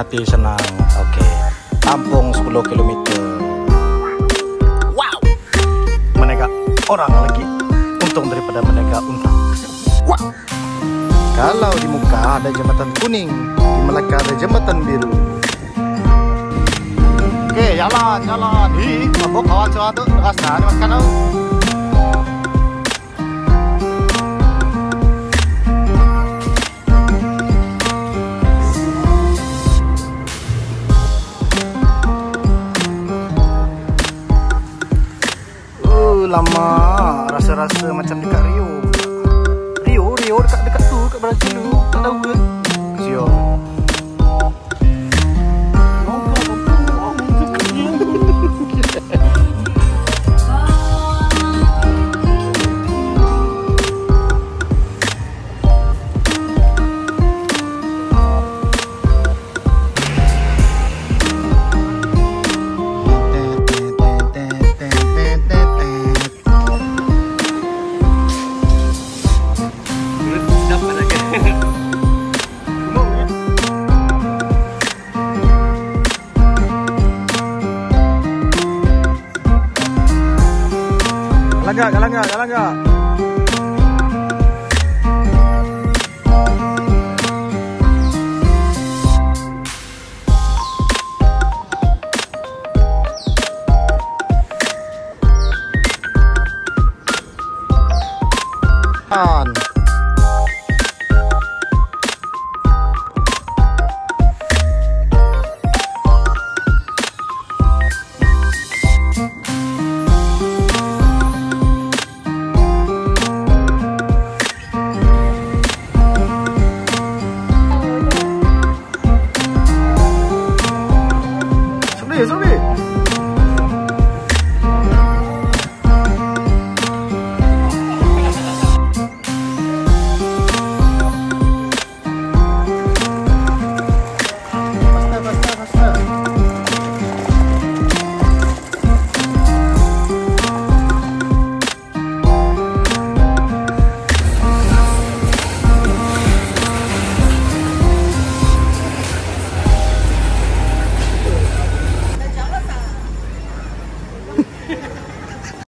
hati senang. Oke, tampung 10 kilometer. Wow, menegak orang lagi untung daripada menegak unta. Wow, kalau di muka ada jembatan kuning, di Melaka ada jembatan biru. Oke, jalan. Hi, mabok kawan soal tu rasa ni makan tau. Lama, rasa-rasa macam dekat Rio dekat tu, dekat Brazil tu, tak tahu ke? Kesian. Jalan enggak? Sorry.